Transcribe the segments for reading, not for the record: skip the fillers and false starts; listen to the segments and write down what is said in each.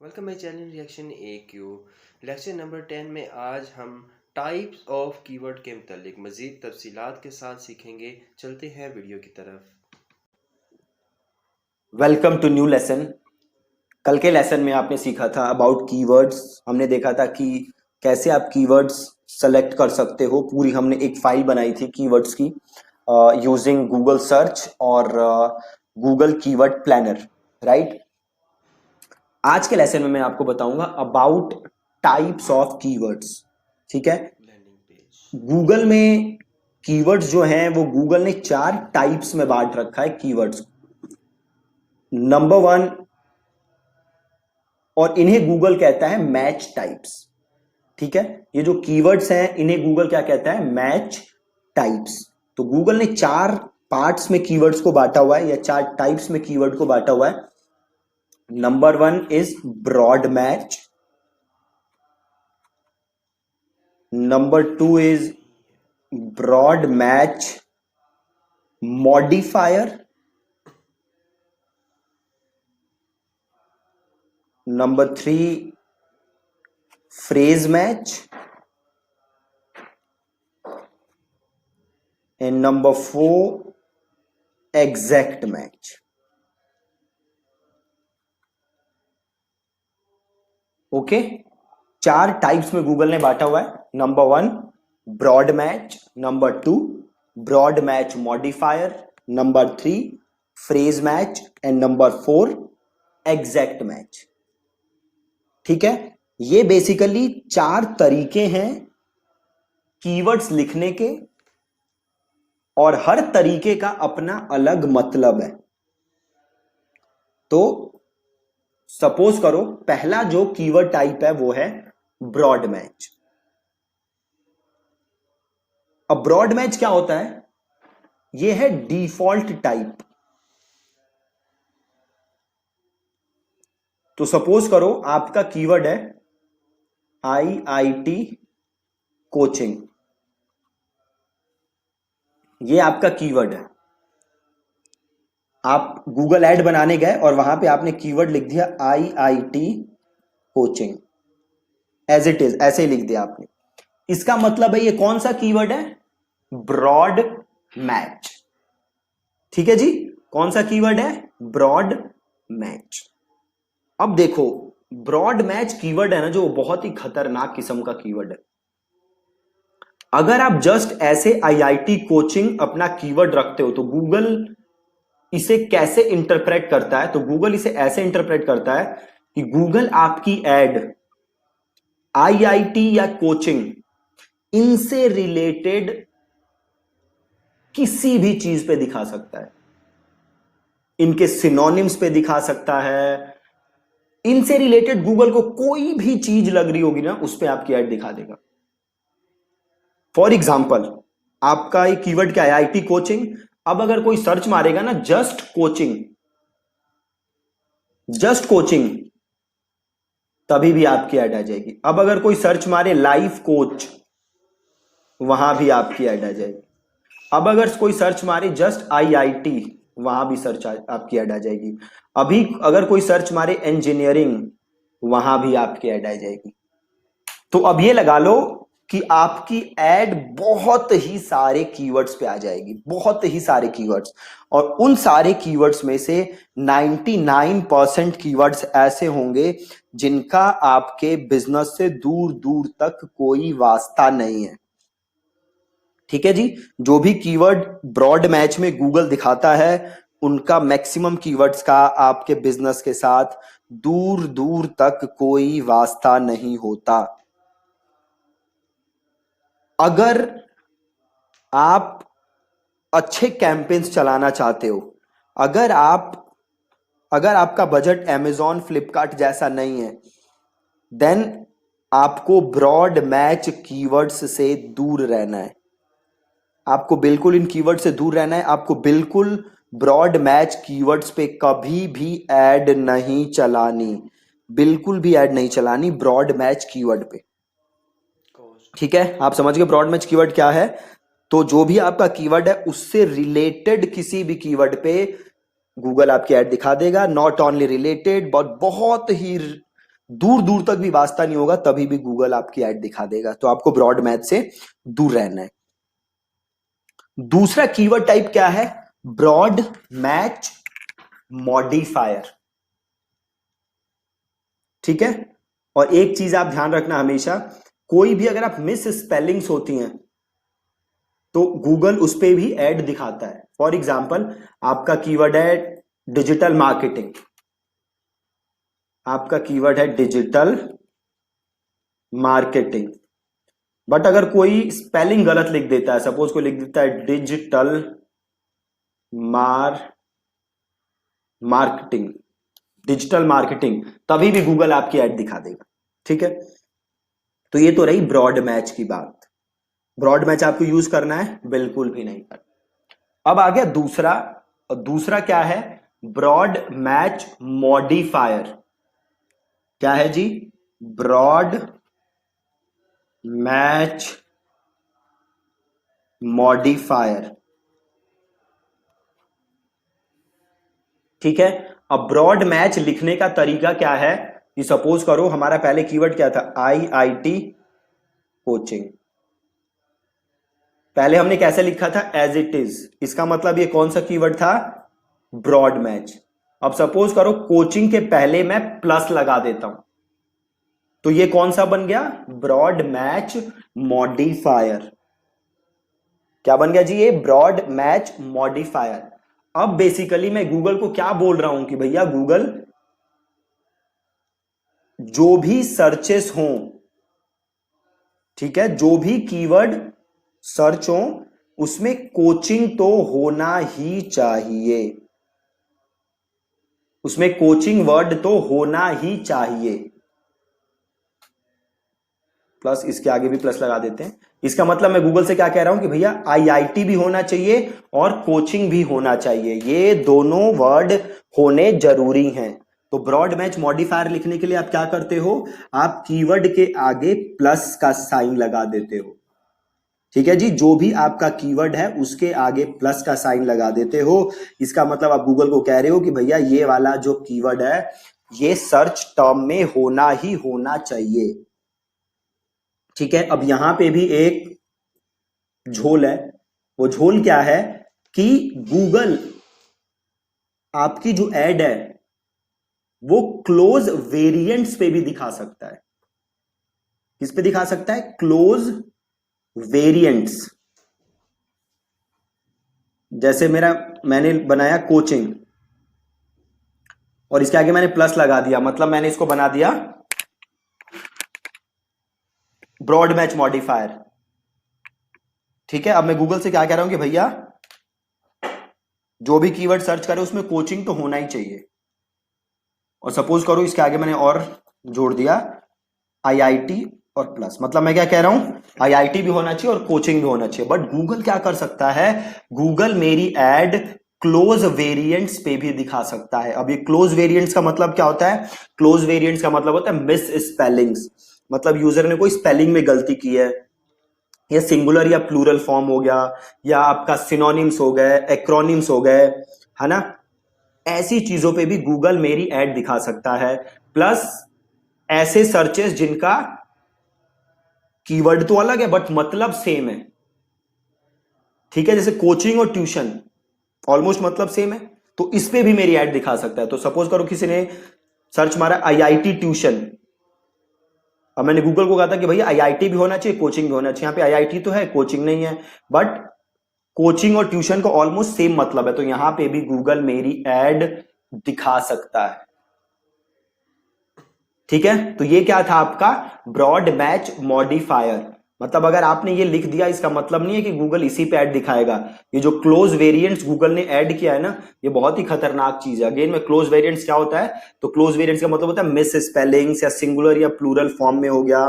Welcome my channel reaction A Q. Lecture number 10 में आज हम टाइप्स ऑफ कीवर्ड के मुतालिक मज़ीद तफसीलात के साथ सीखेंगे। चलते हैं वीडियो की तरफ। Welcome to new lesson. कल के लेसन में आपने सीखा था अबाउट कीवर्ड्स। हमने देखा था कि कैसे आप कीवर्ड्स सेलेक्ट कर सकते हो। पूरी हमने एक फाइल बनाई थी कीवर्ड्स की यूजिंग गूगल सर्च और गूगल कीवर्ड प्लानर, राइट। आज के लेसन में मैं आपको बताऊंगा अबाउट टाइप्स ऑफ कीवर्ड्स। ठीक है, लैंडिंग पेज। गूगल में कीवर्ड्स जो हैं वो गूगल ने 4 टाइप्स में बांट रखा है कीवर्ड्स। नंबर 1, और इन्हें गूगल कहता है मैच टाइप्स। ठीक है, ये जो कीवर्ड्स हैं इन्हें गूगल क्या कहता है? Match types. तो गूगल ने 4 पार्ट्स में कीवर्ड्स को बांटा हुआ है या 4 टाइप्स में कीवर्ड को बांटा हुआ है। Number 1 is broad match, number 2 is broad match modifier, number 3 phrase match, and number 4 exact match. Okay, 4 types में गूगल ने बांटा हुआ है। Number 1 broad match, number 2 broad match modifier, number 3 phrase match and number 4 exact match. ठीक है, ये basically 4 तरीके हैं कीवर्ड्स लिखने के और हर तरीके का अपना अलग मतलब है। तो सपोज करो पहला जो कीवर्ड टाइप है वो है ब्रॉड मैच। अब ब्रॉड मैच क्या होता है? ये है डिफॉल्ट टाइप। तो सपोज करो आपका कीवर्ड है IIT कोचिंग, ये आपका कीवर्ड है। आप गूगल ऐड बनाने गए और वहां पे आपने कीवर्ड लिख दिया IIT coaching, as it is, ऐसे ही लिख दिया आपने। इसका मतलब है ये कौन सा कीवर्ड है? Broad match. ठीक है जी, कौन सा कीवर्ड है? Broad match. अब देखो, ब्रॉड मैच कीवर्ड है ना जो, बहुत ही खतरनाक किस्म का कीवर्ड है। अगर आप जस्ट ऐसे IIT कोचिंग अपना कीवर्ड रखते हो तो गूगल इसे कैसे इंटरप्रेट करता है? तो गूगल इसे ऐसे इंटरप्रेट करता है कि गूगल आपकी एड IIT या कोचिंग इनसे रिलेटेड किसी भी चीज पे दिखा सकता है, इनके सिनोनिम्स पे दिखा सकता है। इनसे रिलेटेड गूगल को कोई भी चीज लग रही होगी ना, उस पर आपकी ऐड दिखा देगा। फॉर एग्जाम्पल, आपका एक कीवर्ड क्या है? IIT coaching. अब अगर कोई सर्च मारेगा ना जस्ट कोचिंग, जस्ट कोचिंग, तभी भी आपकी ऐड आ जाएगी। अब अगर कोई सर्च मारे लाइफ कोच, वहां भी आपकी ऐड आ जाएगी। अब अगर कोई सर्च मारे जस्ट IIT, वहां भी आपकी ऐड आ जाएगी। अभी अगर कोई सर्च मारे इंजीनियरिंग, वहां भी आपकी ऐड आ जाएगी। तो अब ये लगा लो कि आपकी ऐड बहुत ही सारे कीवर्ड्स पे आ जाएगी, बहुत ही सारे कीवर्ड्स। और उन सारे कीवर्ड्स में से 99% कीवर्ड्स ऐसे होंगे जिनका आपके बिजनेस से दूर दूर तक कोई वास्ता नहीं है। ठीक है जी, जो भी कीवर्ड ब्रॉड मैच में गूगल दिखाता है उनका मैक्सिमम कीवर्ड्स का आपके बिजनेस के साथ दूर दूर तक कोई वास्ता नहीं होता। अगर आप अच्छे कैंपेन्स चलाना चाहते हो, अगर आपका बजट Amazon फ्लिपकार्ट जैसा नहीं है, देन आपको ब्रॉड मैच कीवर्ड्स से दूर रहना है। आपको बिल्कुल इन कीवर्ड से दूर रहना है। आपको बिल्कुल ब्रॉड मैच कीवर्ड्स पे कभी भी ऐड नहीं चलानी, बिल्कुल भी ऐड नहीं चलानी ब्रॉड मैच कीवर्ड पे। ठीक है, आप समझ गए ब्रॉड मैच कीवर्ड क्या है? तो जो भी आपका कीवर्ड है उससे रिलेटेड किसी भी कीवर्ड पे गूगल आपकी ऐड दिखा देगा। नॉट ओनली रिलेटेड बट बहुत ही दूर दूर तक भी वास्ता नहीं होगा तभी भी गूगल आपकी ऐड दिखा देगा। तो आपको ब्रॉड मैच से दूर रहना है। दूसरा कीवर्ड टाइप क्या है? Broad match modifier. ठीक है। और एक चीज आप ध्यान रखना हमेशा, कोई भी अगर आप मिस स्पेलिंग्स होती हैं तो गूगल उस पर भी ऐड दिखाता है। फॉर एग्जाम्पल, आपका कीवर्ड है डिजिटल मार्केटिंग, आपका कीवर्ड है डिजिटल मार्केटिंग, बट अगर कोई स्पेलिंग गलत लिख देता है, सपोज कोई लिख देता है डिजिटल मार्केटिंग, डिजिटल मार्केटिंग, तभी भी गूगल आपकी ऐड दिखा देगा। ठीक है। तो ये तो रही ब्रॉड मैच की बात। ब्रॉड मैच आपको यूज करना है? बिल्कुल भी नहीं करना। अब आ गया दूसरा, और दूसरा क्या है? Broad match modifier. क्या है जी? Broad match modifier. ठीक है। अब ब्रॉड मैच लिखने का तरीका क्या है कि सपोज करो हमारा पहले कीवर्ड क्या था? IIT coaching. पहले हमने कैसे लिखा था? As it is. इसका मतलब ये कौन सा कीवर्ड था? Broad match. अब सपोज करो कोचिंग के पहले मैं प्लस लगा देता हूं, तो ये कौन सा बन गया? Broad match modifier. क्या बन गया जी? ये ब्रॉड मैच मॉडिफायर। अब बेसिकली मैं गूगल को क्या बोल रहा हूं कि भैया गूगल, जो भी सर्चेस हों, ठीक है, जो भी कीवर्ड सर्च हो उसमें कोचिंग तो होना ही चाहिए, उसमें कोचिंग वर्ड तो होना ही चाहिए। प्लस, इसके आगे भी प्लस लगा देते हैं। इसका मतलब मैं गूगल से क्या कह रहा हूं कि भैया IIT भी होना चाहिए और कोचिंग भी होना चाहिए, ये दोनों वर्ड होने जरूरी हैं। तो ब्रॉड मैच मॉडिफायर लिखने के लिए आप क्या करते हो? आप कीवर्ड के आगे प्लस का साइन लगा देते हो। ठीक है जी, जो भी आपका कीवर्ड है उसके आगे प्लस का साइन लगा देते हो। इसका मतलब आप गूगल को कह रहे हो कि भैया ये वाला जो कीवर्ड है ये सर्च टर्म में होना ही होना चाहिए। ठीक है। अब यहां पे भी एक झोल है। वो झोल क्या है कि गूगल आपकी जो एड है वो क्लोज वेरिएंट्स पे भी दिखा सकता है। किस पे दिखा सकता है? Close variants. जैसे मैंने बनाया कोचिंग और इसके आगे मैंने प्लस लगा दिया, मतलब मैंने इसको बना दिया ब्रॉड मैच मॉडिफायर। ठीक है। अब मैं गूगल से क्या कह रहा हूं कि भैया जो भी कीवर्ड सर्च करे उसमें कोचिंग तो होना ही चाहिए। और सपोज करो इसके आगे मैंने और जोड़ दिया IIT और प्लस, मतलब मैं क्या कह रहा हूं? IIT भी होना चाहिए और कोचिंग भी होना चाहिए। बट गूगल क्या कर सकता है? गूगल मेरी एड क्लोज वेरिएंट्स पे भी दिखा सकता है। अब ये क्लोज वेरिएंट्स का मतलब क्या होता है? क्लोज वेरिएंट्स का मतलब होता है मिस स्पेलिंग्स, मतलब यूजर ने कोई स्पेलिंग में गलती की है, या सिंगुलर या प्लूरल फॉर्म हो गया, या आपका सिनोनिम्स हो गए, एक्रोनिम्स हो गए, है ना? ऐसी चीजों पे भी गूगल मेरी ऐड दिखा सकता है। प्लस ऐसे सर्चेस जिनका कीवर्ड तो अलग है बट मतलब सेम है। ठीक है। जैसे कोचिंग और ट्यूशन ऑलमोस्ट मतलब सेम है, तो इस पे भी मेरी ऐड दिखा सकता है। तो सपोज करो किसी ने सर्च मारा IIT ट्यूशन। अब मैंने गूगल को कहा था कि भैया IIT भी होना चाहिए, कोचिंग भी होना चाहिए। यहां पे IIT तो है, कोचिंग नहीं है, बट कोचिंग और ट्यूशन को ऑलमोस्ट सेम मतलब है, तो यहां पे भी गूगल मेरी ऐड दिखा सकता है। ठीक है। तो ये क्या था आपका? Broad match modifier. मतलब अगर आपने ये लिख दिया इसका मतलब नहीं है कि गूगल इसी पे ऐड दिखाएगा। ये जो क्लोज वेरिएंट्स गूगल ने ऐड किया है ना, ये बहुत ही खतरनाक चीज है। अगेन में क्लोज वेरिएंट्स क्या होता है? तो क्लोज वेरिएंट्स का मतलब होता है मिस स्पेलिंग्स, या सिंगुलर या प्लूरल फॉर्म में हो गया,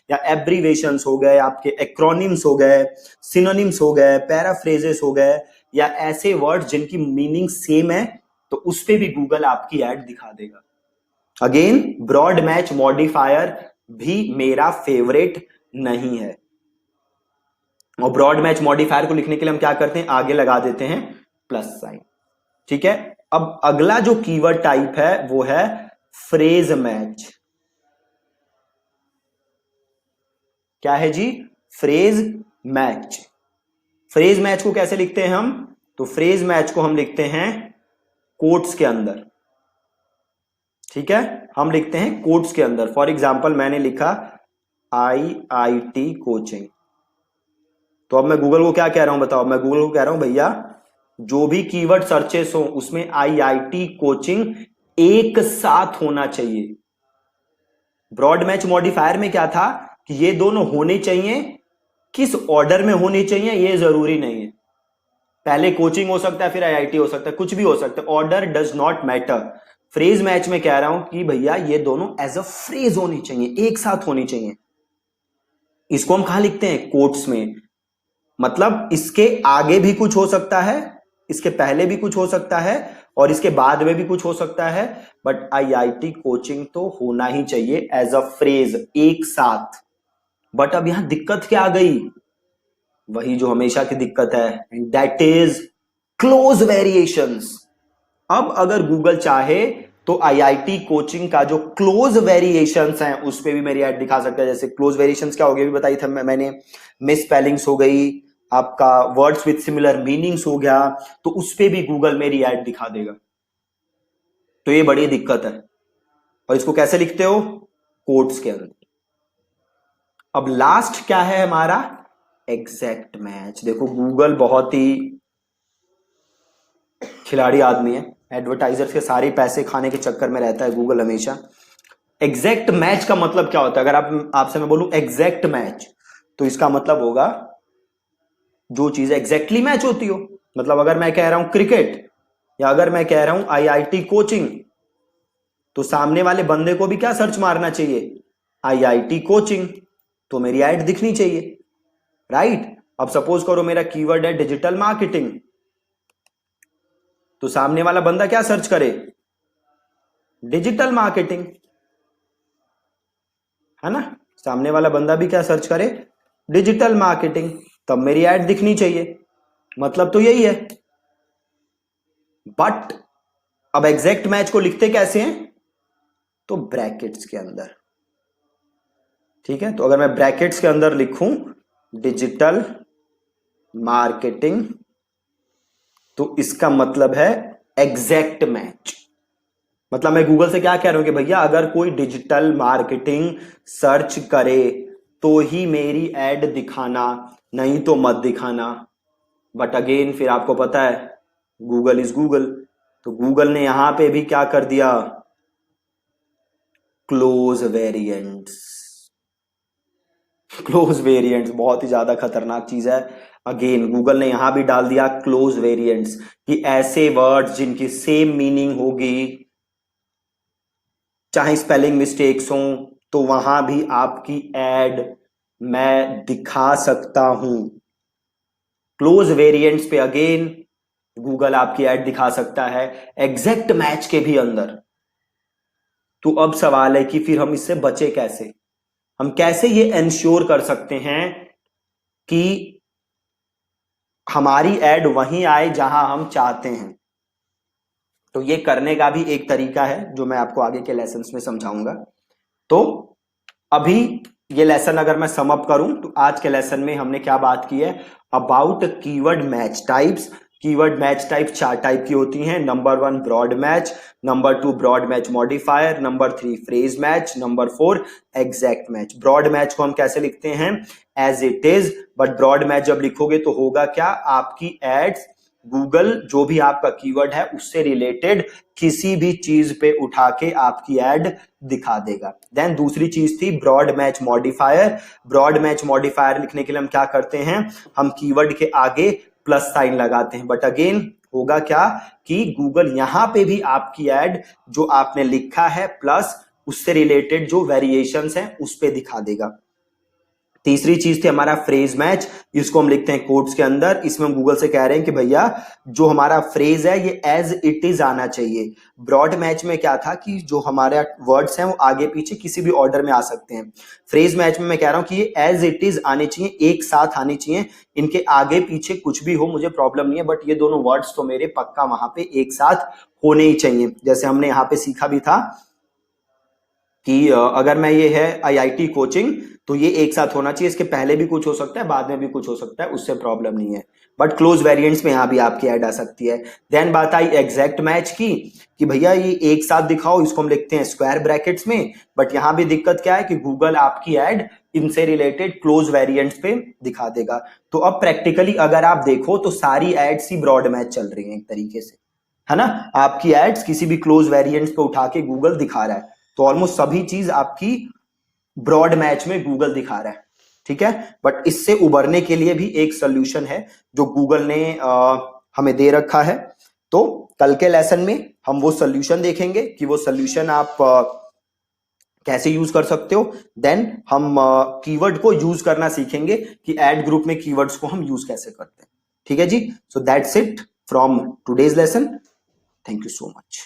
या एब्रीवेशंस हो गए, आपके एक्रोनिम्स हो गए, सिनोनिम्स हो गए, पैराफ्रेजेस हो गए, या ऐसे वर्ड्स जिनकी मीनिंग सेम है, तो उस पे भी गूगल आपकी ऐड दिखा देगा। अगेन ब्रॉड मैच मॉडिफायर भी मेरा फेवरेट नहीं है। और ब्रॉड मैच मॉडिफायर को लिखने के लिए हम क्या करते हैं? आगे लगा देते हैं प्लस साइन। ठीक है। अब अगला जो कीवर्ड टाइप है वो है फ्रेज मैच। क्या है जी? Phrase match. फ्रेज मैच को कैसे लिखते हैं हम? तो फ्रेज मैच को हम लिखते हैं कोट्स के अंदर। ठीक है, हम लिखते हैं कोट्स के अंदर। फॉर एग्जाम्पल मैंने लिखा IIT कोचिंग, तो अब मैं गूगल को क्या कह रहा हूं बताओ? मैं गूगल को कह रहा हूं भैया जो भी कीवर्ड सर्चेस हो उसमें IIT कोचिंग एक साथ होना चाहिए। ब्रॉड मैच मॉडिफायर में क्या था कि ये दोनों होने चाहिए, किस ऑर्डर में होने चाहिए ये जरूरी नहीं है। पहले कोचिंग हो सकता है, फिर IIT हो सकता है, कुछ भी हो सकता है, order does not matter. Phrase match में कह रहा हूं कि भैया ये दोनों एज अ फ्रेज होनी चाहिए, एक साथ होनी चाहिए। इसको हम कहां लिखते हैं? कोट्स में। मतलब इसके आगे भी कुछ हो सकता है, इसके पहले भी कुछ हो सकता है, और इसके बाद में भी कुछ हो सकता है, बट IIT कोचिंग तो होना ही चाहिए एज अ फ्रेज, एक साथ। बट अब यहां दिक्कत क्या आ गई? वही जो हमेशा की दिक्कत है, and that is close variations. अब अगर गूगल चाहे तो IIT कोचिंग का जो क्लोज वेरिएशंस हैं उस पे भी मेरी ऐड दिखा सकता है। जैसे क्लोज वेरिएशंस क्या हो गया भी बताई था मैंने, मिस स्पेलिंग्स हो गई, आपका वर्ड्स विथ सिमिलर मीनिंग्स हो गया, तो उस पे भी गूगल मेरी ऐड दिखा देगा। तो ये बड़ी दिक्कत है। और इसको कैसे लिखते हो? कोट्स के अंदर। अब लास्ट क्या है हमारा? Exact match. देखो गूगल बहुत ही खिलाड़ी आदमी है, एडवर्टाइजर्स के सारे पैसे खाने के चक्कर में रहता है गूगल हमेशा। एग्जैक्ट मैच का मतलब क्या होता है? अगर आपसे मैं बोलूं एग्जैक्ट मैच, तो इसका मतलब होगा जो चीज एग्जैक्टली मैच होती हो। मतलब अगर मैं कह रहा हूं क्रिकेट, या अगर मैं कह रहा हूं IIT कोचिंग, तो सामने वाले बंदे को भी क्या सर्च मारना चाहिए? IIT कोचिंग, तो मेरी ऐड दिखनी चाहिए, राइट? अब सपोज करो मेरा कीवर्ड है डिजिटल मार्केटिंग, तो सामने वाला बंदा क्या सर्च करे? डिजिटल मार्केटिंग, है ना? सामने वाला बंदा भी क्या सर्च करे? डिजिटल मार्केटिंग, तब मेरी ऐड दिखनी चाहिए। मतलब तो यही है। बट अब एग्जैक्ट मैच को लिखते कैसे हैं? तो ब्रैकेट्स के अंदर। ठीक है, तो अगर मैं ब्रैकेट्स के अंदर लिखूं डिजिटल मार्केटिंग, तो इसका मतलब है एग्जैक्ट मैच। मतलब मैं गूगल से क्या कह रहा हूं कि भैया अगर कोई डिजिटल मार्केटिंग सर्च करे तो ही मेरी ऐड दिखाना, नहीं तो मत दिखाना। बट अगेन फिर आपको पता है गूगल इज गूगल, तो गूगल ने यहां पे भी क्या कर दिया? Close variants. क्लोज वेरिएंट्स बहुत ही ज्यादा खतरनाक चीज है। अगेन गूगल ने यहां भी डाल दिया क्लोज वेरिएंट्स, कि ऐसे वर्ड्स जिनकी सेम मीनिंग होगी, चाहे स्पेलिंग मिस्टेक्स हो, तो वहां भी आपकी एड मैं दिखा सकता हूं। क्लोज वेरिएंट्स पे अगेन गूगल आपकी ऐड दिखा सकता है, एग्जैक्ट मैच के भी अंदर। तो अब सवाल है कि फिर हम इससे बचे कैसे? हम कैसे ये एंश्योर कर सकते हैं कि हमारी ऐड वहीं आए जहां हम चाहते हैं? तो ये करने का भी एक तरीका है जो मैं आपको आगे के लेसन्स में समझाऊंगा। तो अभी ये लेसन अगर मैं सम अप करूं तो आज के लेसन में हमने क्या बात की है? About keyword match types. Keyword match type 4 type की होती हैं। Number 1 broad match, number 2 broad match modifier, number 3 phrase match, number 4 exact match. Broad match को हम कैसे लिखते हैं? As it is. But broad match जब लिखोगे तो होगा क्या? आपकी एड्स गूगल जो भी आपका कीवर्ड है उससे रिलेटेड किसी भी चीज पे उठा के आपकी ऐड दिखा देगा। देन दूसरी चीज थी broad match modifier. Broad match modifier लिखने के लिए हम क्या करते हैं? हम कीवर्ड के आगे प्लस साइन लगाते हैं। बट अगेन होगा क्या कि गूगल यहां पे भी आपकी ऐड जो आपने लिखा है प्लस उससे रिलेटेड जो वेरिएशंस हैं उस पे दिखा देगा। तीसरी चीज थी हमारा फ्रेज मैच, इसको हम लिखते हैं कोट्स के अंदर। इसमें हम गूगल से कह रहे हैं कि भैया जो हमारा फ्रेज है ये एज इट इज आना चाहिए। ब्रॉड मैच में क्या था कि जो हमारे वर्ड्स हैं वो आगे पीछे किसी भी ऑर्डर में आ सकते हैं। फ्रेज मैच में मैं कह रहा हूं कि ये एज इट इज आने चाहिए, एक साथ आने चाहिए, इनके आगे पीछे कुछ भी हो मुझे प्रॉब्लम नहीं है, बट ये दोनों वर्ड्स तो मेरे पक्का वहां पे एक साथ होने ही चाहिए। जैसे हमने यहाँ पे सीखा भी था कि अगर मैं ये है IIT कोचिंग तो ये एक साथ होना चाहिए, इसके पहले भी कुछ हो सकता है, बाद में भी कुछ हो सकता है, उससे प्रॉब्लम नहीं है। बट क्लोज वेरिएंट्स में यहाँ भी आपकी ऐड आ सकती है। देन बात आई एग्जैक्ट मैच की कि भैया ये एक साथ दिखाओ, इसको हम लिखते हैं स्क्वायर ब्रैकेट्स में। बट यहाँ भी दिक्कत क्या है कि गूगल आपकी ऐड इनसे रिलेटेड क्लोज वेरिएंट्स पे दिखा देगा। तो अब प्रैक्टिकली अगर आप देखो तो सारी एड्स ही ब्रॉड मैच चल रही हैं एक तरीके से, है ना। आपकी एड्स किसी भी क्लोज वेरिएंट्स पे उठा के गूगल दिखा रहा है, तो ऑलमोस्ट सभी चीज आपकी ब्रॉड मैच में गूगल दिखा रहा है, ठीक है। बट इससे उबरने के लिए भी एक सोल्यूशन है जो गूगल ने हमें दे रखा है। तो कल के लेसन में हम वो सोल्यूशन देखेंगे कि वो सोल्यूशन आप कैसे यूज कर सकते हो। देन हम कीवर्ड को यूज करना सीखेंगे कि एड ग्रुप में कीवर्ड्स को हम यूज कैसे करते हैं, ठीक है जी। So that's it from today's lesson. Thank you so much.